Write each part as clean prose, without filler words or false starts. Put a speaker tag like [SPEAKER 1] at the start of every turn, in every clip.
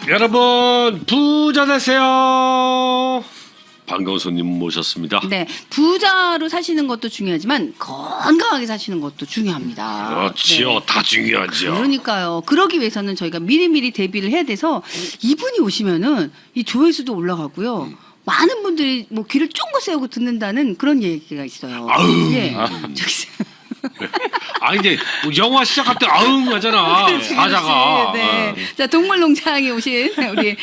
[SPEAKER 1] 여러분 부자 되세요. 반가운 손님 모셨습니다.
[SPEAKER 2] 네, 부자로 사시는 것도 중요하지만 건강하게 사시는 것도 중요합니다.
[SPEAKER 1] 그렇지요.
[SPEAKER 2] 네.
[SPEAKER 1] 다 중요하죠.
[SPEAKER 2] 그러니까요. 그러기 위해서는 저희가 미리미리 대비를 해야 돼서 이분이 오시면은 이 조회수도 올라가고요. 많은 분들이 뭐 귀를 쫑긋 세우고 듣는다는 그런 얘기가 있어요.
[SPEAKER 1] 아우.
[SPEAKER 2] 예.
[SPEAKER 1] 아 이제 영화 시작할 때 아웅 하잖아.
[SPEAKER 2] 그렇지,
[SPEAKER 1] 사자가.
[SPEAKER 2] 그렇지. 네. 자, 동물농장에 오신 우리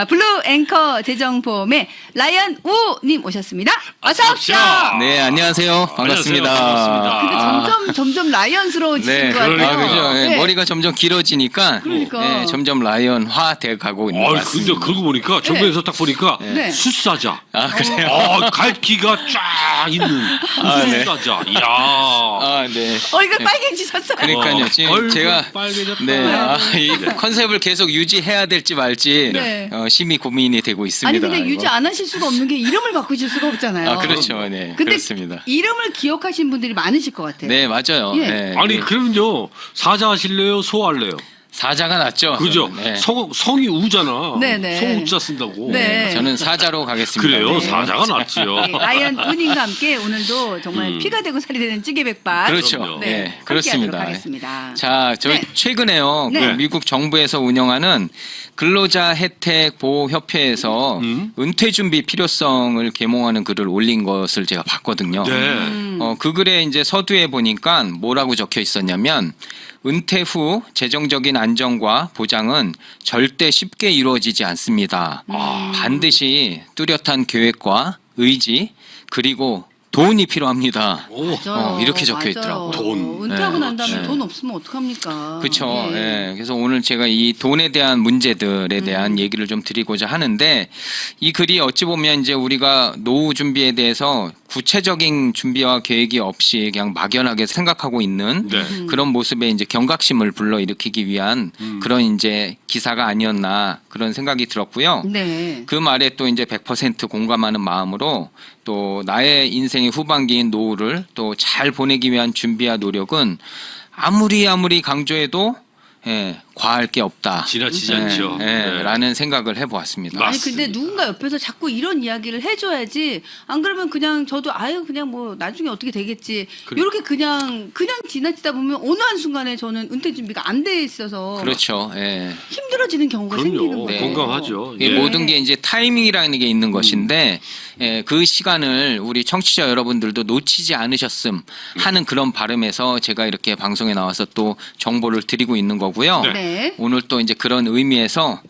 [SPEAKER 2] 블루 앵커 재정보험의 라이언 우님 오셨습니다. 어서 오십시오.
[SPEAKER 3] 네, 안녕하세요. 반갑습니다.
[SPEAKER 1] 반갑습니다.
[SPEAKER 2] 근데 점점 라이언스러워지신
[SPEAKER 3] 네,
[SPEAKER 2] 것 같아요.
[SPEAKER 3] 그죠. 네,
[SPEAKER 2] 네.
[SPEAKER 3] 머리가 점점 길어지니까
[SPEAKER 2] 그러니까.
[SPEAKER 3] 점점 라이언화 돼 가고 있는 것
[SPEAKER 1] 근데
[SPEAKER 3] 같습니다.
[SPEAKER 1] 그러고 보니까 정면에서 딱 보니까
[SPEAKER 2] 네.
[SPEAKER 1] 숫사자.
[SPEAKER 3] 아, 그래요?
[SPEAKER 1] 갈기가 쫙 있는
[SPEAKER 3] 네.
[SPEAKER 1] 숫사자. 이야.
[SPEAKER 3] 아, 네.
[SPEAKER 2] 이거 빨개지셨어요.
[SPEAKER 3] 그러니까요. 지금
[SPEAKER 1] 얼굴
[SPEAKER 3] 제가
[SPEAKER 1] 빨개졌다.
[SPEAKER 3] 이 컨셉을 계속 유지해야 될지 말지
[SPEAKER 2] 네.
[SPEAKER 3] 심히 고민이 되고 있습니다.
[SPEAKER 2] 아니 근데
[SPEAKER 3] 이거.
[SPEAKER 2] 유지 안 하실 수가 없는 게 이름을 바꾸실 수가 없잖아요.
[SPEAKER 3] 아, 그렇죠. 네.
[SPEAKER 2] 근데
[SPEAKER 3] 그렇습니다.
[SPEAKER 2] 이름을 기억하신 분들이 많으실 것 같아요.
[SPEAKER 3] 네, 맞아요.
[SPEAKER 2] 예.
[SPEAKER 3] 네.
[SPEAKER 1] 아니 그러면요 사자 하실래요? 소 할래요?
[SPEAKER 3] 사자가 낫죠.
[SPEAKER 1] 그죠?
[SPEAKER 3] 네.
[SPEAKER 1] 성이 우잖아.
[SPEAKER 2] 네네.
[SPEAKER 1] 성우자 쓴다고.
[SPEAKER 2] 네.
[SPEAKER 3] 저는 사자로 가겠습니다.
[SPEAKER 1] 그래요.
[SPEAKER 3] 네.
[SPEAKER 1] 사자가 낫지요.
[SPEAKER 2] 네, 라이언 우님과 함께 오늘도 정말 피가 되고 살이 되는 찌개백반
[SPEAKER 3] 그렇죠.
[SPEAKER 1] 그럼요.
[SPEAKER 3] 네,
[SPEAKER 2] 함께하도록
[SPEAKER 3] 그렇습니다.
[SPEAKER 2] 하겠습니다.
[SPEAKER 3] 자, 저희
[SPEAKER 2] 네.
[SPEAKER 3] 최근에요.
[SPEAKER 2] 네.
[SPEAKER 3] 그 미국 정부에서 운영하는 근로자 혜택 보호 협회에서 은퇴 준비 필요성을 계몽하는 글을 올린 것을 제가 봤거든요.
[SPEAKER 1] 네.
[SPEAKER 3] 그 글에 이제 서두에 보니까 뭐라고 적혀 있었냐면 은퇴 후 재정적인 안정과 보장은 절대 쉽게 이루어지지 않습니다. 반드시 뚜렷한 계획과 의지 그리고 돈이 필요합니다.
[SPEAKER 1] 오.
[SPEAKER 2] 맞아요.
[SPEAKER 3] 이렇게 적혀
[SPEAKER 2] 맞아요.
[SPEAKER 3] 있더라고요.
[SPEAKER 1] 돈.
[SPEAKER 2] 은퇴하고
[SPEAKER 3] 네,
[SPEAKER 2] 난 다음에
[SPEAKER 3] 그렇죠.
[SPEAKER 2] 돈 없으면 어떡합니까?
[SPEAKER 3] 그렇죠.
[SPEAKER 2] 예.
[SPEAKER 3] 예. 그래서 오늘 제가 이 돈에 대한 문제들에 대한 얘기를 좀 드리고자 하는데 이 글이 어찌 보면 이제 우리가 노후 준비에 대해서 구체적인 준비와 계획이 없이 그냥 막연하게 생각하고 있는
[SPEAKER 1] 네.
[SPEAKER 3] 그런 모습에 이제 경각심을 불러일으키기 위한 그런 이제 기사가 아니었나 그런 생각이 들었고요.
[SPEAKER 2] 네.
[SPEAKER 3] 그 말에 또 이제 100% 공감하는 마음으로 또 나의 인생의 후반기인 노후를 또 잘 보내기 위한 준비와 노력은 아무리 강조해도 과할 게 없다.
[SPEAKER 1] 지나치지 않죠. 네.
[SPEAKER 3] 라는 생각을 해보았습니다.
[SPEAKER 1] 맞-
[SPEAKER 2] 아니 근데
[SPEAKER 1] 맞습니다.
[SPEAKER 2] 누군가 옆에서 자꾸 이런 이야기를 해줘야지 안 그러면 그냥 저도 그냥 뭐 나중에 어떻게 되겠지 이렇게 그냥 지나치다 보면 어느 한 순간에 저는 은퇴 준비가 안 돼 있어서
[SPEAKER 3] 그렇죠. 예.
[SPEAKER 2] 힘들어지는 경우가 생기는
[SPEAKER 1] 그럼요.
[SPEAKER 2] 거예요.
[SPEAKER 1] 건강하죠.
[SPEAKER 3] 이게
[SPEAKER 1] 예.
[SPEAKER 3] 모든 게 이제 타이밍이라는 게 있는 것인데 그 시간을 우리 청취자 여러분들도 놓치지 않으셨음 하는 그런 바람에서 제가 이렇게 방송에 나와서 또 정보를 드리고 있는 거고요.
[SPEAKER 1] 네.
[SPEAKER 2] 네.
[SPEAKER 3] 오늘 또 이제 그런 의미에서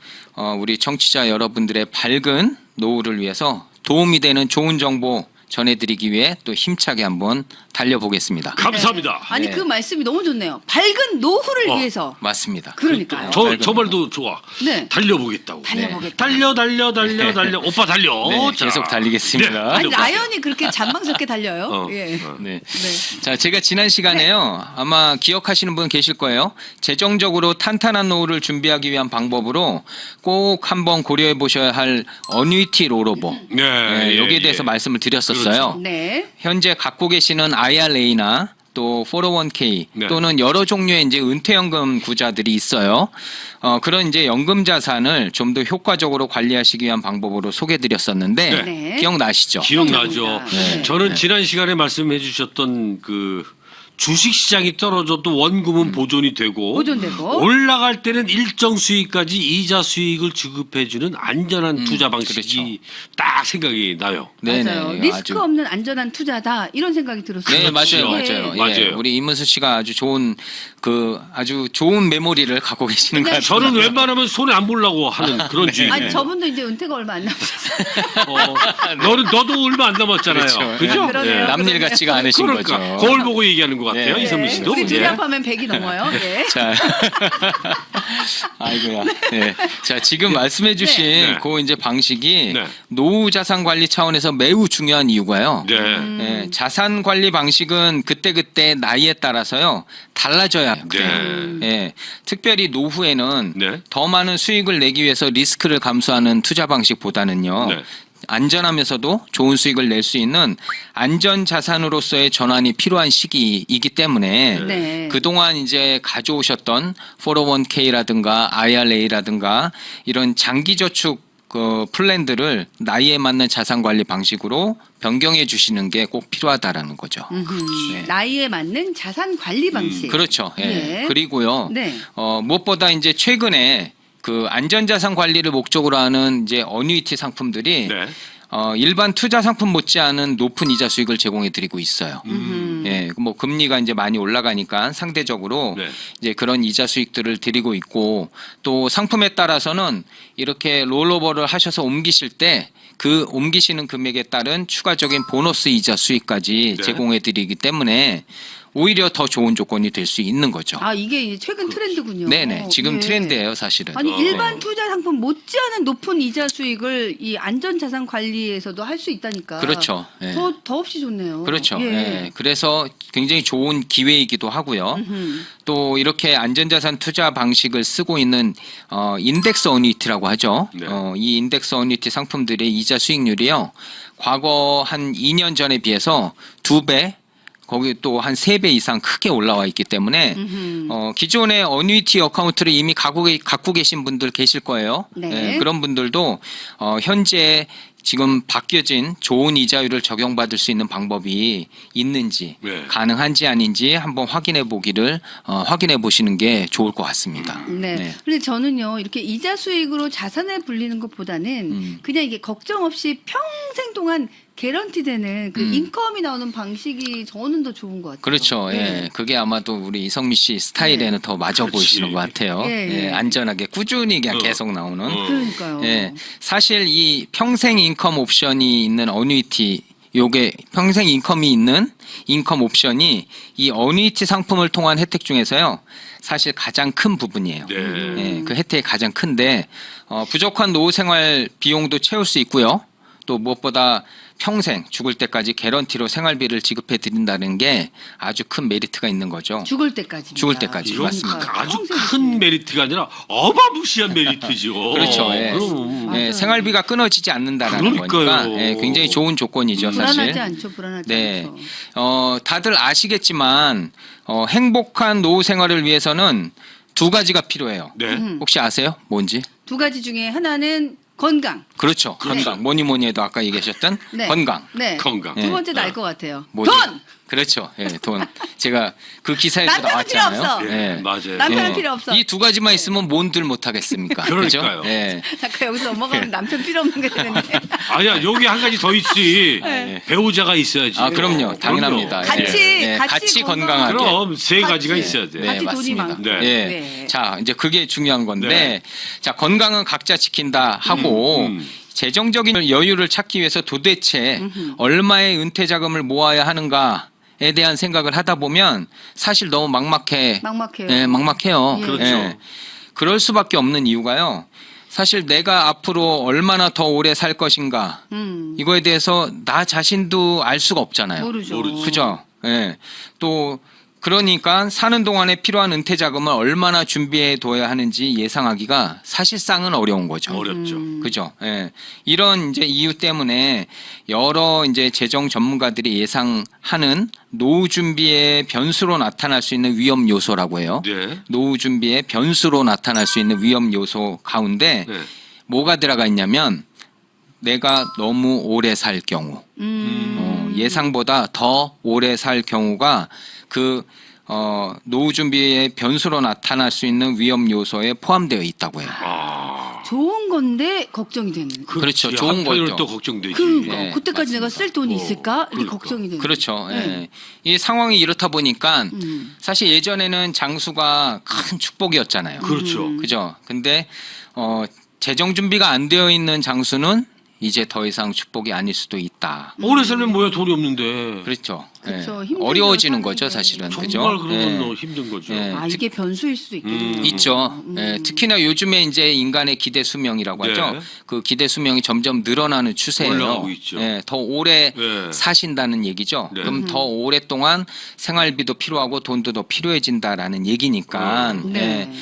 [SPEAKER 3] 우리 청취자 여러분들의 밝은 노후를 위해서 도움이 되는 좋은 정보 전해드리기 위해 또 힘차게 한번 달려보겠습니다.
[SPEAKER 1] 감사합니다.
[SPEAKER 2] 아니
[SPEAKER 3] 네.
[SPEAKER 2] 그 말씀이 너무 좋네요. 밝은 노후를 위해서.
[SPEAKER 3] 맞습니다.
[SPEAKER 2] 그러니까요.
[SPEAKER 1] 저 말도 좋아.
[SPEAKER 2] 네.
[SPEAKER 1] 달려보겠다고.
[SPEAKER 2] 달려보겠다.
[SPEAKER 1] 달려. 오빠 달려.
[SPEAKER 3] 네,
[SPEAKER 1] 자.
[SPEAKER 3] 계속 달리겠습니다.
[SPEAKER 1] 네,
[SPEAKER 2] 아니
[SPEAKER 1] 달려보세요.
[SPEAKER 2] 라이언이 그렇게 잔망스럽게 달려요.
[SPEAKER 1] 어,
[SPEAKER 2] 예.
[SPEAKER 1] 어.
[SPEAKER 3] 네.
[SPEAKER 2] 네.
[SPEAKER 3] 자, 제가 지난 시간에요. 아마 기억하시는 분 계실 거예요. 재정적으로 탄탄한 노후를 준비하기 위한 방법으로 꼭 한번 고려해 보셔야 할 어뉴이티 롤오버.
[SPEAKER 1] 네,
[SPEAKER 3] 여기에
[SPEAKER 1] 예,
[SPEAKER 3] 대해서
[SPEAKER 1] 예.
[SPEAKER 3] 말씀을 드렸었어요.
[SPEAKER 1] 그렇죠.
[SPEAKER 2] 네.
[SPEAKER 3] 현재 갖고 계시는 IRA나 또 401k
[SPEAKER 1] 네.
[SPEAKER 3] 또는 여러 종류의 이제 은퇴연금 구자들이 있어요. 그런 이제 연금 자산을 좀 더 효과적으로 관리하시기 위한 방법으로 소개드렸었는데
[SPEAKER 2] 네.
[SPEAKER 3] 기억나시죠?
[SPEAKER 1] 기억나죠.
[SPEAKER 2] 네.
[SPEAKER 1] 저는 지난 시간에 말씀해 주셨던 그 주식 시장이 떨어져도 원금은 보존이 되고
[SPEAKER 2] 보존되고.
[SPEAKER 1] 올라갈 때는 일정 수익까지 이자 수익을 지급해주는 안전한 투자 방식이 딱 생각이 나요.
[SPEAKER 2] 맞아요.
[SPEAKER 3] 네네,
[SPEAKER 2] 리스크
[SPEAKER 3] 아주.
[SPEAKER 2] 없는 안전한 투자다 이런 생각이 들었어요.
[SPEAKER 3] 네, 맞아요,
[SPEAKER 1] 그렇죠.
[SPEAKER 3] 맞아요.
[SPEAKER 2] 예.
[SPEAKER 1] 맞아요.
[SPEAKER 3] 예, 우리 이문수 씨가 아주 좋은 아주 좋은 메모리를 갖고 계시는 것
[SPEAKER 2] 그냥
[SPEAKER 3] 같아요.
[SPEAKER 1] 저는 웬만하면 손에 안 보려고 하는 그런 주의.
[SPEAKER 2] 아니 저분도 이제 은퇴가 얼마 안 남으셨어요.
[SPEAKER 1] 너도 얼마 안 남았잖아요.
[SPEAKER 3] 그렇죠.
[SPEAKER 1] 그죠?
[SPEAKER 2] 아, 그러네요.
[SPEAKER 3] 남일 같지가 않으신
[SPEAKER 1] 그러니까
[SPEAKER 3] 거죠.
[SPEAKER 1] 거울 보고 얘기하는 것 같아요.
[SPEAKER 3] 네.
[SPEAKER 1] 이선미 씨도.
[SPEAKER 2] 우리 둘이
[SPEAKER 1] 예.
[SPEAKER 2] 합하면 100이 넘어요. 예.
[SPEAKER 3] 자, 아이고야. 네. 자, 지금 말씀해주신
[SPEAKER 1] 네.
[SPEAKER 3] 그 이제 방식이
[SPEAKER 1] 네.
[SPEAKER 3] 노후 자산 관리 차원에서 매우 중요한 이유가요.
[SPEAKER 1] 네.
[SPEAKER 3] 예, 자산 관리 방식은 그때 나이에 따라서요 달라져야 해요.
[SPEAKER 1] 네.
[SPEAKER 3] 예, 특별히 노후에는
[SPEAKER 1] 네.
[SPEAKER 3] 더 많은 수익을 내기 위해서 리스크를 감수하는 투자 방식보다는요.
[SPEAKER 1] 네.
[SPEAKER 3] 안전하면서도 좋은 수익을 낼 수 있는 안전 자산으로서의 전환이 필요한 시기이기 때문에
[SPEAKER 2] 네.
[SPEAKER 3] 그동안 이제 가져오셨던 401k라든가 IRA라든가 이런 장기 저축 그 플랜들을 나이에 맞는 자산 관리 방식으로 변경해 주시는 게 꼭 필요하다라는 거죠. 네.
[SPEAKER 2] 나이에 맞는 자산 관리 방식.
[SPEAKER 3] 그렇죠. 예.
[SPEAKER 2] 네.
[SPEAKER 3] 그리고요.
[SPEAKER 2] 네.
[SPEAKER 3] 무엇보다 이제 최근에 그 안전자산 관리를 목적으로 하는 이제 어뉴이티 상품들이
[SPEAKER 1] 네.
[SPEAKER 3] 일반 투자 상품 못지않은 높은 이자 수익을 제공해 드리고 있어요. 예, 뭐 금리가 이제 많이 올라가니까 상대적으로
[SPEAKER 1] 네.
[SPEAKER 3] 이제 그런 이자 수익들을 드리고 있고 또 상품에 따라서는 이렇게 롤오버를 하셔서 옮기실 때 그 옮기시는 금액에 따른 추가적인 보너스 이자 수익까지
[SPEAKER 1] 네.
[SPEAKER 3] 제공해 드리기 때문에 오히려 더 좋은 조건이 될 수 있는 거죠.
[SPEAKER 2] 아 이게 이제 최근 트렌드군요.
[SPEAKER 3] 네네. 지금
[SPEAKER 2] 예.
[SPEAKER 3] 트렌드예요, 사실은.
[SPEAKER 2] 아니
[SPEAKER 1] 어.
[SPEAKER 2] 일반 투자 상품 못지않은 높은 이자 수익을 이 안전 자산 관리에서도 할 수 있다니까.
[SPEAKER 3] 그렇죠. 예.
[SPEAKER 2] 더 없이 좋네요.
[SPEAKER 3] 그렇죠.
[SPEAKER 2] 예.
[SPEAKER 3] 예. 그래서 굉장히 좋은 기회이기도 하고요. 또 이렇게 안전자산 투자 방식을 쓰고 있는 인덱스 어니티라고 하죠.
[SPEAKER 1] 네.
[SPEAKER 3] 이 인덱스 어니티 상품들의 이자 수익률이요. 과거 한 2년 전에 비해서 2배 거기 또 한 3배 이상 크게 올라와 있기 때문에 기존의 어뉴이티 어카운트를 이미 갖고 계신 분들 계실 거예요.
[SPEAKER 2] 네.
[SPEAKER 3] 예, 그런 분들도 현재 지금 바뀌어진 좋은 이자율을 적용받을 수 있는 방법이 있는지
[SPEAKER 1] 네.
[SPEAKER 3] 가능한지 아닌지 한번 확인해 보시는 게 좋을 것 같습니다.
[SPEAKER 2] 네. 근데 저는요 이렇게 이자 수익으로 자산을 불리는 것보다는 그냥 이게 걱정 없이 평생 동안 개런티되는 그 인컴이 나오는 방식이 저는 더 좋은 것 같아요.
[SPEAKER 3] 그렇죠.
[SPEAKER 2] 네.
[SPEAKER 3] 예. 그게 아마도 우리 이성미 씨 스타일에는 더 맞아
[SPEAKER 1] 그렇지.
[SPEAKER 3] 보이시는 것 같아요.
[SPEAKER 2] 예, 예.
[SPEAKER 3] 안전하게 꾸준히 그냥
[SPEAKER 1] 어.
[SPEAKER 3] 계속 나오는.
[SPEAKER 2] 그러니까요.
[SPEAKER 3] 예. 사실 이 평생 인컴 옵션이 있는 어뉴이티 요게 평생 인컴이 있는 인컴 옵션이 이 어뉴이티 상품을 통한 혜택 중에서요. 사실 가장 큰 부분이에요.
[SPEAKER 1] 네.
[SPEAKER 3] 예, 그 혜택이 가장 큰데 부족한 노후 생활 비용도 채울 수 있고요. 또 무엇보다 평생 죽을 때까지 개런티로 생활비를 지급해 드린다는 게 아주 큰 메리트가 있는 거죠.
[SPEAKER 2] 죽을 때까지.
[SPEAKER 3] 죽을 때까지.
[SPEAKER 1] 이건
[SPEAKER 3] 맞습니다.
[SPEAKER 1] 아주 큰 메리트가 아니라 어마무시한 메리트죠.
[SPEAKER 3] 그렇죠. 예.
[SPEAKER 1] 그럼.
[SPEAKER 2] 맞아요.
[SPEAKER 3] 예, 생활비가 끊어지지 않는다라는
[SPEAKER 1] 그러니까요.
[SPEAKER 3] 거니까 예, 굉장히 좋은 조건이죠, 사실.
[SPEAKER 2] 불안하지 않죠. 불안하지
[SPEAKER 3] 네.
[SPEAKER 2] 않죠.
[SPEAKER 3] 다들 아시겠지만 행복한 노후 생활을 위해서는 두 가지가 필요해요.
[SPEAKER 1] 네.
[SPEAKER 3] 혹시 아세요? 뭔지?
[SPEAKER 2] 두 가지 중에 하나는 건강.
[SPEAKER 3] 그렇죠. 건강. 뭐니 해도 아까 얘기하셨던
[SPEAKER 2] 네.
[SPEAKER 3] 건강.
[SPEAKER 2] 네.
[SPEAKER 1] 건강.
[SPEAKER 2] 두 번째는 알 것 같아요.
[SPEAKER 3] 뭐죠?
[SPEAKER 2] 돈.
[SPEAKER 3] 그렇죠. 예, 돈. 제가 그 기사에서
[SPEAKER 2] 남편은 필요
[SPEAKER 3] 나왔잖아요.
[SPEAKER 2] 없어.
[SPEAKER 3] 예.
[SPEAKER 1] 맞아요.
[SPEAKER 2] 남편은
[SPEAKER 3] 예.
[SPEAKER 2] 필요 없어.
[SPEAKER 3] 이 두 가지만 있으면 뭔들 못 하겠습니까?
[SPEAKER 1] 그러니까요.
[SPEAKER 3] 그죠? 예.
[SPEAKER 2] 잠깐 여기서 넘어가면 남편 필요 없는 게 되는데.
[SPEAKER 1] 아니야 여기 한 가지 더 있지.
[SPEAKER 3] 네.
[SPEAKER 1] 배우자가 있어야지.
[SPEAKER 3] 아, 그럼요. 당연합니다.
[SPEAKER 2] 같이
[SPEAKER 3] 건강하게.
[SPEAKER 1] 그럼 세 가지가
[SPEAKER 2] 같이.
[SPEAKER 1] 있어야 돼.
[SPEAKER 3] 네,
[SPEAKER 2] 같이 돈이
[SPEAKER 3] 맞습니다.
[SPEAKER 2] 많고.
[SPEAKER 1] 네.
[SPEAKER 3] 예.
[SPEAKER 2] 네.
[SPEAKER 3] 자, 이제 그게 중요한 건데,
[SPEAKER 1] 네.
[SPEAKER 3] 자, 건강은 각자 지킨다 하고,
[SPEAKER 1] 음.
[SPEAKER 3] 재정적인 여유를 찾기 위해서 도대체 얼마의 은퇴 자금을 모아야 하는가에 대한 생각을 하다 보면 사실 너무 막막해요. 막막해요.
[SPEAKER 1] 그렇죠.
[SPEAKER 3] 그럴 수밖에 없는 이유가요. 사실 내가 앞으로 얼마나 더 오래 살 것인가, 이거에 대해서 나 자신도 알 수가 없잖아요.
[SPEAKER 2] 모르죠.
[SPEAKER 3] 그죠? 예. 또 그러니까 사는 동안에 필요한 은퇴 자금을 얼마나 준비해 둬야 하는지 예상하기가 사실상은 어려운 거죠.
[SPEAKER 1] 어렵죠.
[SPEAKER 3] 그죠? 예. 이런 이제 이유 때문에 여러 이제 재정 전문가들이 예상하는 노후 준비의 변수로 나타날 수 있는 위험 요소라고 해요.
[SPEAKER 1] 네.
[SPEAKER 3] 노후 준비의 변수로 나타날 수 있는 위험 요소 가운데
[SPEAKER 1] 네.
[SPEAKER 3] 뭐가 들어가 있냐면 내가 너무 오래 살 경우, 예상보다 더 오래 살 경우가 그 노후 준비의 변수로 나타날 수 있는 위험 요소에 포함되어 있다고 해요.
[SPEAKER 1] 아.
[SPEAKER 2] 좋은 건데 걱정이 되는.
[SPEAKER 3] 그렇죠.
[SPEAKER 1] 그렇지.
[SPEAKER 3] 좋은
[SPEAKER 1] 한편으로
[SPEAKER 3] 거죠.
[SPEAKER 1] 또 걱정되지.
[SPEAKER 2] 그러니까
[SPEAKER 3] 네,
[SPEAKER 2] 그때까지 내가 쓸 돈이
[SPEAKER 1] 어,
[SPEAKER 2] 있을까? 이렇게
[SPEAKER 1] 그러니까.
[SPEAKER 2] 걱정이 되는.
[SPEAKER 3] 그렇죠.
[SPEAKER 2] 네.
[SPEAKER 3] 예. 이 상황이 이렇다 보니까
[SPEAKER 2] 음.
[SPEAKER 3] 사실 예전에는 장수가 큰 축복이었잖아요.
[SPEAKER 1] 그렇죠.
[SPEAKER 3] 그죠? 근데 재정 준비가 안 되어 있는 장수는 이제 더 이상 축복이 아닐 수도 있다.
[SPEAKER 1] 오래 살면 뭐야 돈이 없는데.
[SPEAKER 3] 그렇죠.
[SPEAKER 2] 그렇죠.
[SPEAKER 3] 예.
[SPEAKER 2] 힘들죠,
[SPEAKER 3] 어려워지는
[SPEAKER 2] 사는
[SPEAKER 3] 거죠,
[SPEAKER 2] 게.
[SPEAKER 3] 사실은.
[SPEAKER 1] 정말
[SPEAKER 3] 그죠?
[SPEAKER 1] 그러면
[SPEAKER 3] 예.
[SPEAKER 1] 너 힘든 거죠.
[SPEAKER 3] 예.
[SPEAKER 2] 아 이게 변수일 수도 있겠네요.
[SPEAKER 3] 있죠. 예, 특히나 요즘에 이제 인간의 기대 수명이라고
[SPEAKER 1] 네.
[SPEAKER 3] 하죠. 그 기대 수명이 점점 늘어나는 추세예요.
[SPEAKER 1] 올라가고 있죠.
[SPEAKER 3] 예, 더 오래
[SPEAKER 1] 네.
[SPEAKER 3] 사신다는 얘기죠.
[SPEAKER 1] 네.
[SPEAKER 3] 그럼 더 오랫동안 생활비도 필요하고 돈도 더 필요해진다라는 얘기니까
[SPEAKER 2] 네.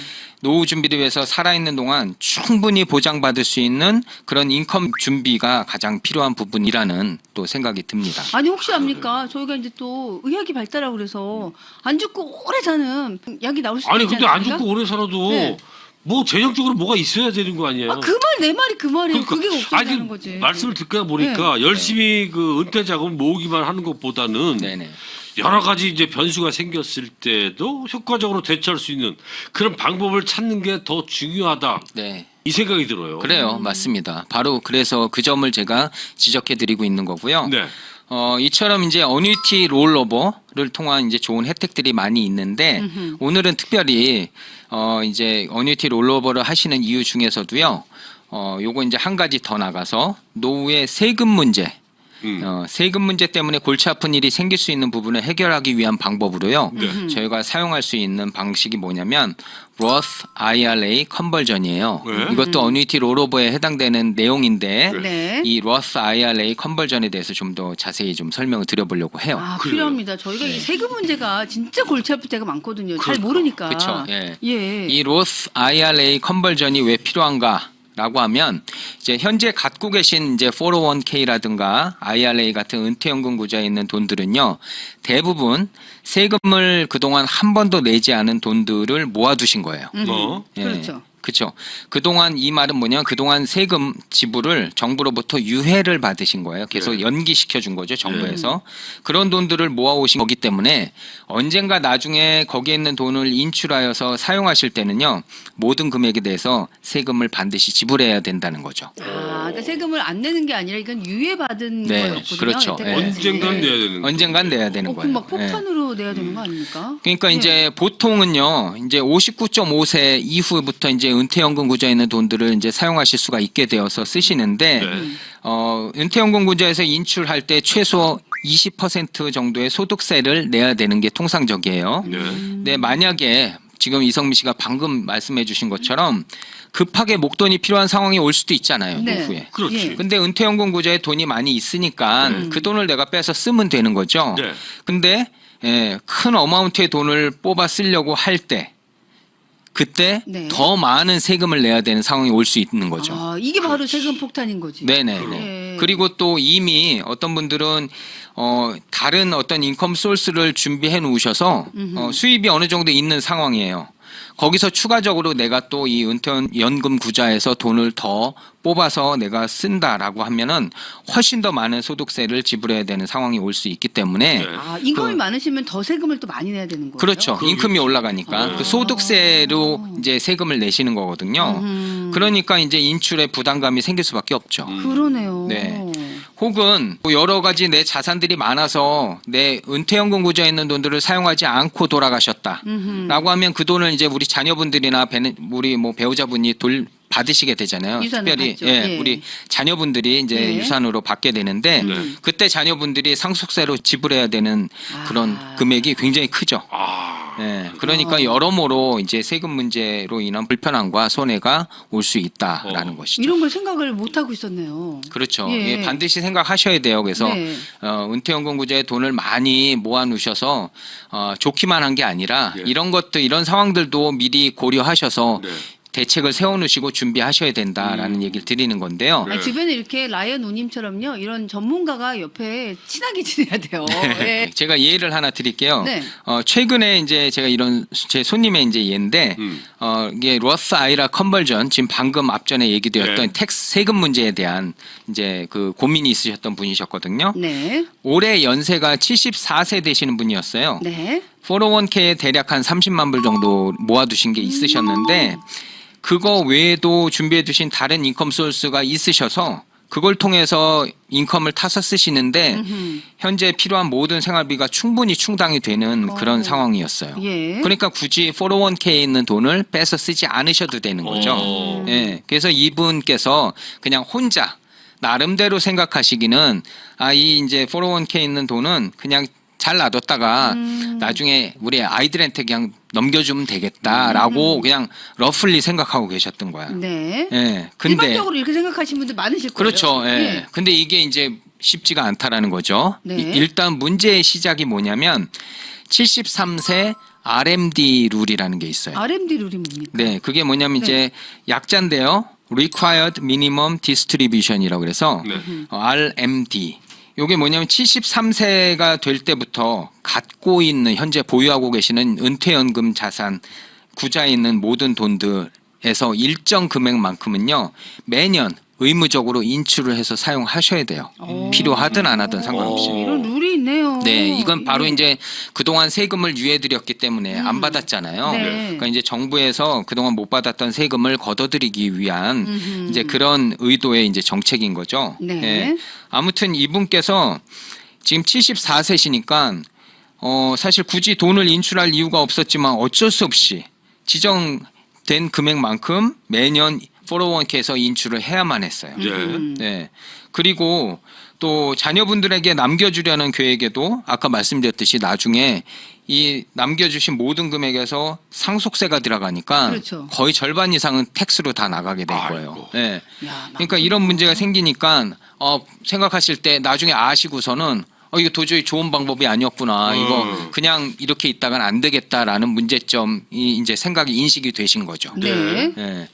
[SPEAKER 3] 노후 준비를 위해서 살아있는 동안 충분히 보장받을 수 있는 그런 인컴 준비가 가장 필요한 부분이라는 또 생각이 듭니다.
[SPEAKER 2] 아니 혹시 압니까? 저희가 이제 또 의학이 발달하고 그래서 안 죽고 오래 사는 약이 나올 수도
[SPEAKER 1] 아니
[SPEAKER 2] 있지
[SPEAKER 1] 근데 안
[SPEAKER 2] 않습니까?
[SPEAKER 1] 죽고 오래 살아도
[SPEAKER 2] 네.
[SPEAKER 1] 뭐 재정적으로 뭐가 있어야 되는 거 아니에요?
[SPEAKER 2] 그 말 내 말이 그 말이에요. 그게
[SPEAKER 1] 아니,
[SPEAKER 2] 걱정되는 거지.
[SPEAKER 1] 말씀을 듣다 보니까 열심히 그 은퇴 자금 모으기만 하는 것보다는
[SPEAKER 3] 네네.
[SPEAKER 1] 여러 가지 이제 변수가 생겼을 때도 효과적으로 대처할 수 있는 그런 방법을 찾는 게 더 중요하다.
[SPEAKER 3] 네.
[SPEAKER 1] 이 생각이 들어요.
[SPEAKER 3] 그래요. 맞습니다. 바로 그래서 그 점을 제가 지적해 드리고 있는 거고요.
[SPEAKER 1] 네.
[SPEAKER 3] 이처럼 이제 어뉴이티 롤오버를 통한 이제 좋은 혜택들이 많이 있는데 오늘은 특별히 이제 어뉴이티 롤오버를 하시는 이유 중에서도요. 요거 이제 한 가지 더 나가서 노후의 세금 문제 세금 문제 때문에 골치 아픈 일이 생길 수 있는 부분을 해결하기 위한 방법으로요. 저희가 사용할 수 있는 방식이 뭐냐면 Roth IRA 컨버전이에요.
[SPEAKER 1] 네.
[SPEAKER 3] 이것도 어뉴이티 롤오버에 해당되는 내용인데
[SPEAKER 2] 네.
[SPEAKER 3] 이 Roth IRA 컨버전에 대해서 좀 더 자세히 좀 설명을 드려보려고 해요.
[SPEAKER 2] 아,
[SPEAKER 1] 그래요.
[SPEAKER 2] 필요합니다. 저희가 이 세금 문제가 진짜 골치 아플 때가 많거든요. 잘
[SPEAKER 1] 그러니까.
[SPEAKER 2] 모르니까.
[SPEAKER 3] 그렇죠. 예.
[SPEAKER 2] 예.
[SPEAKER 3] 이 Roth IRA 컨버전이 왜 필요한가? 라고 하면 이제 현재 갖고 계신 이제 401k라든가 IRA 같은 은퇴연금 구좌에 있는 돈들은요. 대부분 세금을 그동안 한 번도 내지 않은 돈들을 모아두신 거예요. 예.
[SPEAKER 2] 그렇죠.
[SPEAKER 3] 그렇죠. 그동안 이 말은 뭐냐? 그동안 세금 지불을 정부로부터 유예를 받으신 거예요. 계속
[SPEAKER 1] 네.
[SPEAKER 3] 연기시켜 준 거죠, 정부에서. 그런 돈들을 모아 오신 거기 때문에 언젠가 나중에 거기에 있는 돈을 인출하여서 사용하실 때는요. 모든 금액에 대해서 세금을 반드시 지불해야 된다는 거죠.
[SPEAKER 2] 아, 그러니까 세금을 안 내는 게 아니라 이건 유예받은
[SPEAKER 3] 네,
[SPEAKER 2] 거였군요.
[SPEAKER 3] 그렇죠.
[SPEAKER 2] 여태까지.
[SPEAKER 3] 예.
[SPEAKER 1] 언젠간 내야 되는 거죠.
[SPEAKER 3] 언젠간 내야 되는
[SPEAKER 2] 그럼
[SPEAKER 3] 거예요.
[SPEAKER 2] 막
[SPEAKER 3] 예.
[SPEAKER 2] 폭탄으로 내야 되는 거 아닙니까?
[SPEAKER 3] 그러니까
[SPEAKER 2] 예.
[SPEAKER 3] 이제 보통은요, 이제 59.5세 이후부터 이제 은퇴연금 구좌에 있는 돈들을 이제 사용하실 수가 있게 되어서 쓰시는데,
[SPEAKER 1] 네.
[SPEAKER 3] 은퇴연금 구좌에서 인출할 때 최소 20% 정도의 소득세를 내야 되는 게 통상적이에요.
[SPEAKER 1] 네.
[SPEAKER 3] 근데 만약에 지금 이성미 씨가 방금 말씀해 주신 것처럼 급하게 목돈이 필요한 상황이 올 수도 있잖아요,
[SPEAKER 2] 네.
[SPEAKER 3] 노후에.
[SPEAKER 1] 그렇지.
[SPEAKER 2] 예.
[SPEAKER 3] 근데 은퇴연금 구좌에 돈이 많이 있으니까 그 돈을 내가 빼서 쓰면 되는 거죠.
[SPEAKER 1] 네.
[SPEAKER 3] 근데 큰 어마운트의 돈을 뽑아 쓰려고 할 때 그때
[SPEAKER 2] 네.
[SPEAKER 3] 더 많은 세금을 내야 되는 상황이 올 수 있는 거죠.
[SPEAKER 2] 아, 이게 바로 세금 폭탄인 거지.
[SPEAKER 3] 네네네.
[SPEAKER 2] 예.
[SPEAKER 3] 그리고 또 이미 어떤 분들은 다른 어떤 인컴 소스를 준비해 놓으셔서 수입이 어느 정도 있는 상황이에요. 거기서 추가적으로 내가 또 이 은퇴연금 구좌에서 돈을 더 뽑아서 내가 쓴다라고 하면은 훨씬 더 많은 소득세를 지불해야 되는 상황이 올 수 있기 때문에
[SPEAKER 1] 네.
[SPEAKER 2] 아, 인컴이 많으시면 더 세금을 또 많이 내야 되는 거예요.
[SPEAKER 3] 그렇죠. 임금이 올라가니까 그 소득세로 이제 세금을 내시는 거거든요. 그러니까 이제 인출에 부담감이 생길 수밖에 없죠.
[SPEAKER 2] 그러네요.
[SPEAKER 3] 네. 혹은 뭐 여러 가지 내 자산들이 많아서 내 은퇴연금 구좌에 있는 돈들을 사용하지 않고 돌아가셨다라고 하면 그 돈을 이제 우리 자녀분들이나 우리 뭐 배우자분이 받으시게 되잖아요.
[SPEAKER 2] 유산을
[SPEAKER 3] 특별히
[SPEAKER 2] 받죠. 예.
[SPEAKER 3] 우리 자녀분들이 이제
[SPEAKER 2] 네.
[SPEAKER 3] 유산으로 받게 되는데
[SPEAKER 1] 네.
[SPEAKER 3] 그때 자녀분들이 상속세로 지불해야 되는 그런 금액이 굉장히 크죠.
[SPEAKER 1] 아.
[SPEAKER 3] 예, 그러니까 여러모로 이제 세금 문제로 인한 불편함과 손해가 올 수 있다라는 것이죠.
[SPEAKER 2] 이런 걸 생각을 못 하고 있었네요.
[SPEAKER 3] 그렇죠.
[SPEAKER 2] 예.
[SPEAKER 3] 예, 반드시 생각하셔야 돼요. 그래서
[SPEAKER 2] 네.
[SPEAKER 3] 은퇴연금 구좌에 돈을 많이 모아 놓으셔서 좋기만 한 게 아니라
[SPEAKER 1] 예.
[SPEAKER 3] 이런 상황들도 미리 고려하셔서
[SPEAKER 1] 네.
[SPEAKER 3] 대책을 세워놓으시고 준비하셔야 된다라는 얘기를 드리는 건데요.
[SPEAKER 1] 네.
[SPEAKER 2] 아니, 주변에 이렇게 라이언 우님처럼요. 이런 전문가가 옆에 친하게 지내야 돼요. 예.
[SPEAKER 3] 제가 예를 하나 드릴게요.
[SPEAKER 2] 네.
[SPEAKER 3] 최근에 이제 제가 이런 제 손님의 이제 예인데 이게 로스 아이라 컨버전 지금 방금 앞전에 얘기드렸던
[SPEAKER 1] 네.
[SPEAKER 3] 세금 문제에 대한 이제 그 고민이 있으셨던 분이셨거든요.
[SPEAKER 2] 네.
[SPEAKER 3] 올해 연세가 74세 되시는 분이었어요.
[SPEAKER 2] 네.
[SPEAKER 3] 401k에 대략 한 30만 불 정도 모아두신 게 있으셨는데 그거 외에도 준비해 두신 다른 인컴 소스가 있으셔서 그걸 통해서 인컴을 타서 쓰시는데 현재 필요한 모든 생활비가 충분히 충당이 되는 그런 상황이었어요.
[SPEAKER 2] 예.
[SPEAKER 3] 그러니까 굳이 401k에 있는 돈을 빼서 쓰지 않으셔도 되는 거죠. 예. 그래서 이분께서 그냥 혼자 나름대로 생각하시기는 이 이제 401k에 있는 돈은 그냥 잘 놔뒀다가 나중에 우리 아이들한테 그냥 넘겨주면 되겠다라고 그냥 러플리 생각하고 계셨던 거야.
[SPEAKER 2] 네.
[SPEAKER 3] 예. 근데
[SPEAKER 2] 일반적으로 이렇게 생각하시는 분들 많으실 거예요.
[SPEAKER 3] 그렇죠. 예.
[SPEAKER 2] 예.
[SPEAKER 3] 근데 이게 이제 쉽지가 않다라는 거죠.
[SPEAKER 2] 네.
[SPEAKER 3] 일단 문제의 시작이 뭐냐면 73세 RMD 룰이라는 게 있어요.
[SPEAKER 2] RMD 룰이 뭡니까?
[SPEAKER 3] 네, 그게 뭐냐면
[SPEAKER 2] 네.
[SPEAKER 3] 이제 약자인데요. Required Minimum Distribution이라고 그래서
[SPEAKER 1] 네.
[SPEAKER 3] RMD. 요게 뭐냐면 73세가 될 때부터 갖고 있는 현재 보유하고 계시는 은퇴연금 자산 구자에 있는 모든 돈들에서 일정 금액만큼은요 매년 의무적으로 인출을 해서 사용하셔야 돼요.
[SPEAKER 2] 오.
[SPEAKER 3] 필요하든 안 하든 상관없이.
[SPEAKER 2] 이런 룰이 있네요.
[SPEAKER 3] 네, 이건 바로
[SPEAKER 2] 예.
[SPEAKER 3] 이제 그동안 세금을 유예드렸기 때문에 안 받았잖아요.
[SPEAKER 2] 네.
[SPEAKER 3] 그러니까 이제 정부에서 그동안 못 받았던 세금을 걷어들이기 위한
[SPEAKER 2] 음흠.
[SPEAKER 3] 이제 그런 의도의 이제 정책인 거죠.
[SPEAKER 2] 네.
[SPEAKER 3] 예. 아무튼 이분께서 지금 74세시니까 사실 굳이 돈을 인출할 이유가 없었지만 어쩔 수 없이 지정된 금액만큼 매년 401k에서 인출을 해야만 했어요.
[SPEAKER 1] 네.
[SPEAKER 3] 네. 그리고 또 자녀분들에게 남겨주려는 계획에도 아까 말씀드렸듯이 나중에 이 남겨주신 모든 금액에서 상속세가 들어가니까
[SPEAKER 2] 그렇죠.
[SPEAKER 3] 거의 절반 이상은 텍스로 다 나가게 될 거예요.
[SPEAKER 1] 아이고.
[SPEAKER 3] 네.
[SPEAKER 2] 야,
[SPEAKER 3] 그러니까 이런 문제가 생기니까 생각하실 때 나중에 아시고서는 이거 도저히 좋은 방법이 아니었구나. 이거 그냥 이렇게 있다간 안 되겠다라는 문제점이 이제 생각이 인식이 되신 거죠.
[SPEAKER 2] 네.
[SPEAKER 3] 예.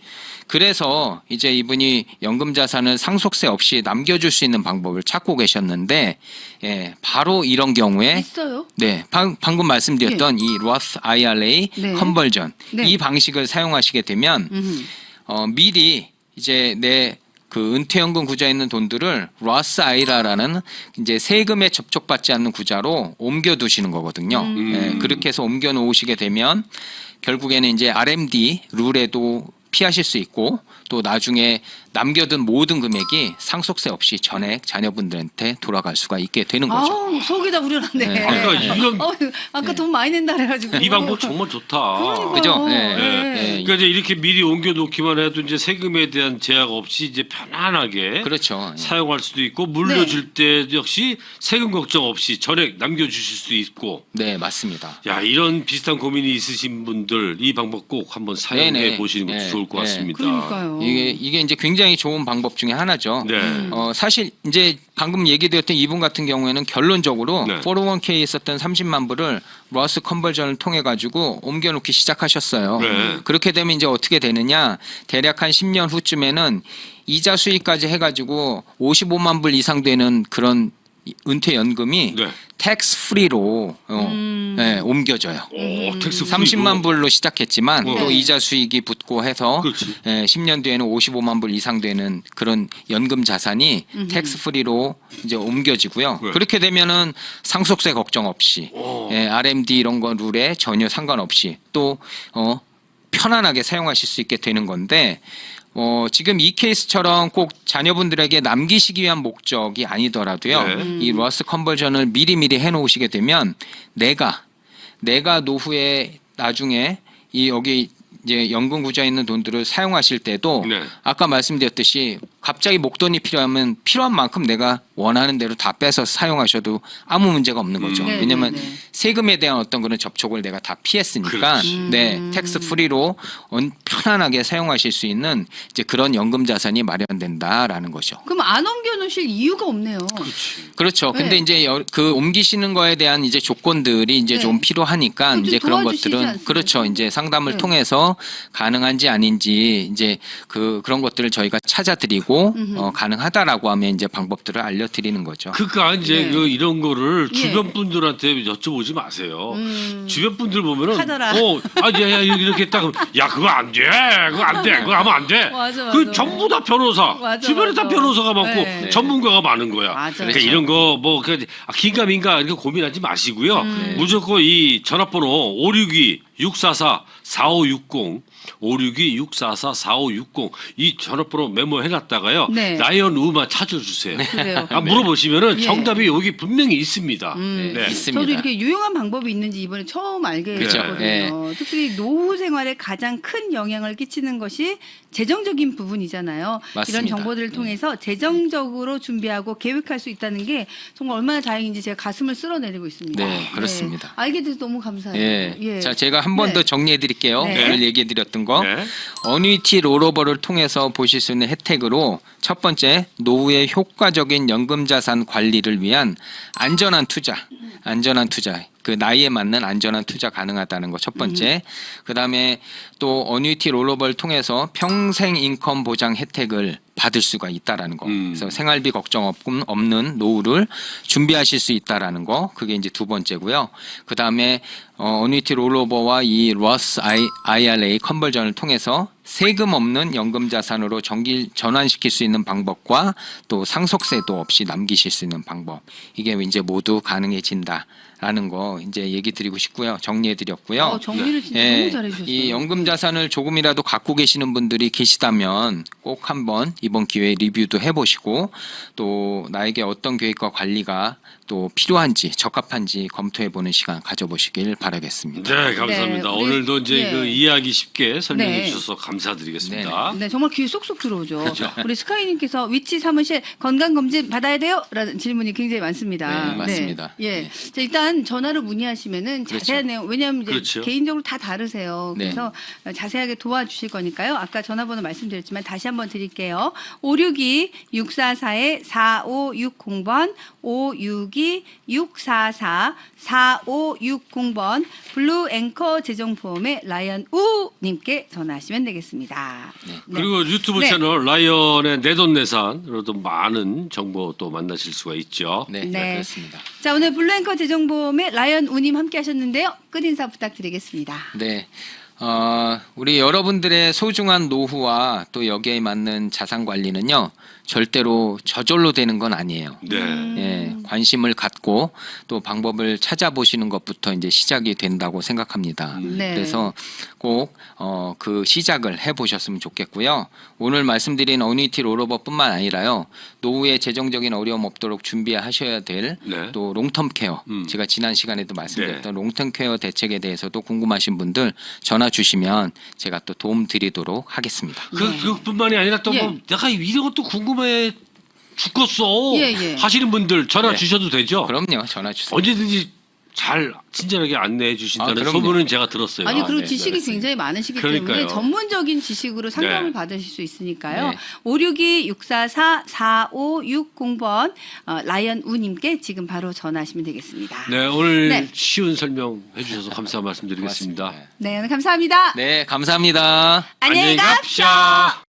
[SPEAKER 3] 그래서 이제 이분이 연금 자산을 상속세 없이 남겨줄 수 있는 방법을 찾고 계셨는데, 바로 이런 경우에,
[SPEAKER 2] 있어요.
[SPEAKER 3] 네, 방금 말씀드렸던 이 Roth IRA
[SPEAKER 2] 네.
[SPEAKER 3] 컨버전
[SPEAKER 2] 네.
[SPEAKER 3] 이 방식을 사용하시게 되면 미리 이제 내 그 은퇴연금 구자에 있는 돈들을 Roth IRA라는 이제 세금에 접촉받지 않는 구자로 옮겨두시는 거거든요. 그렇게 해서 옮겨 놓으시게 되면 결국에는 이제 RMD 룰에도 피하실 수 있고 또 나중에 남겨둔 모든 금액이 상속세 없이 전액 자녀분들한테 돌아갈 수가 있게 되는 거죠.
[SPEAKER 2] 아우, 속이 다 우려났네.
[SPEAKER 3] 네.
[SPEAKER 1] 아까 이런
[SPEAKER 2] 아까 돈 많이 낸다 그래가지고.
[SPEAKER 1] 이 방법 정말 좋다.
[SPEAKER 2] 그러니까요.
[SPEAKER 3] 그죠?
[SPEAKER 2] 네.
[SPEAKER 1] 그러니까 이제 이렇게 미리 옮겨 놓기만 해도 이제 세금에 대한 제약 없이 이제 편안하게
[SPEAKER 3] 그렇죠.
[SPEAKER 1] 사용할 수도 있고 물려줄 때 역시 세금 걱정 없이 전액 남겨주실 수 있고.
[SPEAKER 3] 네, 맞습니다.
[SPEAKER 1] 야, 이런 비슷한 고민이 있으신 분들 이 방법 꼭 한번 사용해
[SPEAKER 3] 네네.
[SPEAKER 1] 보시는 것도
[SPEAKER 3] 네.
[SPEAKER 1] 좋을 것
[SPEAKER 3] 네.
[SPEAKER 1] 같습니다.
[SPEAKER 2] 그러니까요.
[SPEAKER 3] 이게 이제 굉장히 좋은 방법 중에 하나죠.
[SPEAKER 1] 네.
[SPEAKER 3] 사실 이제 방금 얘기드렸던 이분 같은 경우에는 결론적으로
[SPEAKER 1] 네.
[SPEAKER 3] 401k에 있었던 30만 불을 러스 컨버전을 통해 가지고 옮겨놓기 시작하셨어요.
[SPEAKER 1] 네.
[SPEAKER 3] 그렇게 되면 이제 어떻게 되느냐? 대략 한 10년 후쯤에는 이자 수익까지 해가지고 55만 불 이상 되는 그런 은퇴연금이
[SPEAKER 1] 네.
[SPEAKER 3] 텍스 프리로 옮겨져요.
[SPEAKER 1] 오, 텍스
[SPEAKER 3] 30만 불로 시작했지만
[SPEAKER 1] 어.
[SPEAKER 3] 또
[SPEAKER 2] 네.
[SPEAKER 3] 이자 수익이 붙고 해서
[SPEAKER 1] 그렇지.
[SPEAKER 3] 10년 뒤에는 55만 불 이상 되는 그런 연금 자산이 텍스 프리로 이제 옮겨지고요.
[SPEAKER 1] 네.
[SPEAKER 3] 그렇게 되면은 상속세 걱정 없이
[SPEAKER 1] 오.
[SPEAKER 3] RMD 이런 거 룰에 전혀 상관없이 또 편안하게 사용하실 수 있게 되는 건데 지금 이 케이스처럼 꼭 자녀분들에게 남기시기 위한 목적이 아니더라도요.
[SPEAKER 1] 네.
[SPEAKER 3] 이 러스 컨버전을 미리미리 해놓으시게 되면 내가 노후에 나중에 여기 이제 연금 구자에 있는 돈들을 사용하실 때도
[SPEAKER 1] 네.
[SPEAKER 3] 아까 말씀드렸듯이 갑자기 목돈이 필요하면 필요한 만큼 내가 원하는 대로 다 빼서 사용하셔도 아무 문제가 없는 거죠.
[SPEAKER 2] 네,
[SPEAKER 3] 왜냐하면
[SPEAKER 2] 네, 네.
[SPEAKER 3] 세금에 대한 어떤 그런 접촉을 내가 다 피했으니까
[SPEAKER 1] 그렇지.
[SPEAKER 3] 네, 텍스 프리로 편안하게 사용하실 수 있는 이제 그런 연금 자산이 마련된다라는 거죠.
[SPEAKER 2] 그럼 안 옮겨놓으실 이유가 없네요.
[SPEAKER 3] 그렇죠. 근데
[SPEAKER 2] 네.
[SPEAKER 3] 이제 그 옮기시는 거에 대한 이제 조건들이 이제
[SPEAKER 2] 네.
[SPEAKER 3] 좀 필요하니까
[SPEAKER 2] 좀
[SPEAKER 3] 이제 그런
[SPEAKER 2] 도와주시지
[SPEAKER 3] 것들은
[SPEAKER 2] 않습니까?
[SPEAKER 3] 그렇죠. 이제 상담을
[SPEAKER 2] 네.
[SPEAKER 3] 통해서 가능한지 아닌지 이제 그런 것들을 저희가 찾아드리고 가능하다라고 하면 이제 방법들을 알려드리는 거죠.
[SPEAKER 1] 그러니까 이제
[SPEAKER 2] 네.
[SPEAKER 1] 이런 거를
[SPEAKER 2] 예.
[SPEAKER 1] 주변 분들한테 여쭤보지 마세요. 주변 분들 보면은
[SPEAKER 2] 하더라.
[SPEAKER 1] 야, 이렇게 딱 야, 그거 안 돼. 그거 안 돼. 그거 하면 안 돼.
[SPEAKER 2] 맞아, 맞아.
[SPEAKER 1] 그 전부 다 변호사.
[SPEAKER 2] 맞아,
[SPEAKER 1] 주변에 다
[SPEAKER 2] 맞아.
[SPEAKER 1] 변호사가 많고
[SPEAKER 2] 네.
[SPEAKER 1] 전문가가 많은 거야.
[SPEAKER 2] 맞아.
[SPEAKER 1] 그러니까
[SPEAKER 3] 그렇죠.
[SPEAKER 1] 이런 거 뭐 긴가민가 이렇게 고민하지 마시고요. 무조건 이 전화번호 562-644-4560 562-644-4560 이 전화번호 메모해 놨다가요.
[SPEAKER 2] 네.
[SPEAKER 1] 라이언 우만 찾아주세요.
[SPEAKER 2] 그래요.
[SPEAKER 1] 물어보시면은
[SPEAKER 2] 예.
[SPEAKER 1] 정답이 여기 분명히 있습니다.
[SPEAKER 3] 네, 있습니다.
[SPEAKER 2] 저도 이렇게 유용한 방법이 있는지 이번에 처음 알게
[SPEAKER 3] 그죠.
[SPEAKER 2] 됐거든요.
[SPEAKER 3] 네.
[SPEAKER 2] 특히 노후 생활에 가장 큰 영향을 끼치는 것이 재정적인 부분이잖아요.
[SPEAKER 3] 맞습니다.
[SPEAKER 2] 이런 정보들을 통해서 재정적으로 준비하고 계획할 수 있다는 게 정말 얼마나 다행인지 제가 가슴을 쓸어내리고 있습니다.
[SPEAKER 3] 네, 그렇습니다.
[SPEAKER 2] 알게 돼서 너무 감사해요.
[SPEAKER 3] 예.
[SPEAKER 2] 예.
[SPEAKER 3] 자, 제가 한 번 더
[SPEAKER 2] 네.
[SPEAKER 3] 정리해 드릴게요.
[SPEAKER 2] 네.
[SPEAKER 3] 오늘 얘기해 드렸던 거.
[SPEAKER 1] 네.
[SPEAKER 3] 어뉴이티 롤오버를 통해서 보실 수 있는 혜택으로 첫 번째, 노후의 효과적인 연금 자산 관리를 위한 안전한 투자. 그 나이에 맞는 안전한 투자 가능하다는 거 첫 번째. 그다음에 또 어뉴이티 롤오버를 통해서 평생 인컴 보장 혜택을 받을 수가 있다라는 거. 그래서 생활비 걱정 없는 노후를 준비하실 수 있다라는 거. 그게 이제 두 번째고요. 그다음에 어뉴이티 롤오버와 이 로스 IRA 컨버전을 통해서 세금 없는 연금 자산으로 전환시킬 수 있는 방법과 또 상속세도 없이 남기실 수 있는 방법. 이게 이제 모두 가능해진다라는 거 이제 얘기 드리고 싶고요. 정리해 드렸고요.
[SPEAKER 2] 정리를 진짜
[SPEAKER 3] 예,
[SPEAKER 2] 너무 잘해주셨어요.
[SPEAKER 3] 이 연금 자산을 조금이라도 갖고 계시는 분들이 계시다면 꼭 한번 이번 기회에 리뷰도 해보시고 또 나에게 어떤 계획과 관리가 또 필요한지 적합한지 검토해보는 시간 가져보시길 바라겠습니다.
[SPEAKER 1] 네, 감사합니다.
[SPEAKER 2] 네, 우리-
[SPEAKER 1] 오늘도 이제
[SPEAKER 2] 예.
[SPEAKER 1] 그 이해하기 쉽게 설명해
[SPEAKER 2] 네.
[SPEAKER 1] 주셔서 감사드리겠습니다.
[SPEAKER 2] 네, 정말 귀에 쏙쏙 들어오죠.
[SPEAKER 1] 그렇죠.
[SPEAKER 2] 우리 스카이님께서 위치 사무실 건강검진 받아야 돼요? 라는 질문이 굉장히 많습니다.
[SPEAKER 3] 네, 맞습니다.
[SPEAKER 2] 예.
[SPEAKER 3] 네.
[SPEAKER 2] 자, 일단 전화로 문의하시면은
[SPEAKER 3] 그렇죠.
[SPEAKER 2] 자세한 내용, 왜냐하면 이제
[SPEAKER 1] 그렇죠.
[SPEAKER 2] 개인적으로 다 다르세요.
[SPEAKER 3] 네.
[SPEAKER 2] 그래서 자세하게 도와주실 거니까요. 아까 전화번호 말씀드렸지만 다시 한번 드릴게요. 562-644-4560번, 562-644-4560번, 블루 앵커 재정보험의 라이언 우님께 전화하시면 되겠습니다. 네.
[SPEAKER 1] 그리고 유튜브
[SPEAKER 2] 네.
[SPEAKER 1] 채널 라이언의 내돈내산으로도 많은 정보 또 만나실 수가 있죠.
[SPEAKER 3] 네,
[SPEAKER 2] 네.
[SPEAKER 3] 그렇습니다.
[SPEAKER 2] 자, 오늘 블루앵커 재정보험의 라이언 우님 함께 하셨는데요. 끝인사 부탁드리겠습니다.
[SPEAKER 3] 네. 우리 여러분들의 소중한 노후와 또 여기에 맞는 자산 관리는요, 절대로 저절로 되는 건 아니에요.
[SPEAKER 1] 네.
[SPEAKER 3] 예, 관심을 갖고 또 방법을 찾아보시는 것부터 이제 시작이 된다고 생각합니다.
[SPEAKER 2] 네.
[SPEAKER 3] 그래서 꼭 그 시작을 해보셨으면 좋겠고요. 오늘 말씀드린 어니티 롤오버뿐만 아니라요, 노후에 재정적인 어려움 없도록 준비하셔야 될
[SPEAKER 1] 네.
[SPEAKER 3] 또 롱텀 케어,
[SPEAKER 1] 음.
[SPEAKER 3] 제가 지난 시간에도 말씀드렸던
[SPEAKER 1] 네.
[SPEAKER 3] 롱텀 케어 대책에 대해서도 궁금하신 분들 전화 주시면 제가 또 도움 드리도록 하겠습니다.
[SPEAKER 1] 그뿐만이 아니라 또 뭐
[SPEAKER 2] 예.
[SPEAKER 1] 내가 이런 것도 궁금해 죽겠어
[SPEAKER 2] 예, 예.
[SPEAKER 1] 하시는 분들 전화
[SPEAKER 3] 네.
[SPEAKER 1] 주셔도 되죠.
[SPEAKER 3] 그럼요, 전화 주세요.
[SPEAKER 1] 언제든지 잘 친절하게 안내해 주신다는
[SPEAKER 3] 그럼요.
[SPEAKER 1] 소문은 제가 들었어요.
[SPEAKER 2] 아니 그리고
[SPEAKER 3] 네,
[SPEAKER 2] 지식이
[SPEAKER 3] 그렇습니다.
[SPEAKER 2] 굉장히 많으시기 때문에
[SPEAKER 1] 그러니까요.
[SPEAKER 2] 전문적인 지식으로 상담을
[SPEAKER 1] 네.
[SPEAKER 2] 받으실 수 있으니까요.
[SPEAKER 3] 네.
[SPEAKER 2] 562-644-4560번 라이언 우님께 지금 바로 전화하시면 되겠습니다.
[SPEAKER 1] 네, 오늘
[SPEAKER 2] 네.
[SPEAKER 1] 쉬운 설명해 주셔서 감사 말씀드리겠습니다.
[SPEAKER 3] 고맙습니다.
[SPEAKER 2] 네, 오늘 감사합니다.
[SPEAKER 3] 네, 감사합니다.
[SPEAKER 2] 안녕히
[SPEAKER 1] 안녕히
[SPEAKER 2] 갑시다.
[SPEAKER 1] 갑시다.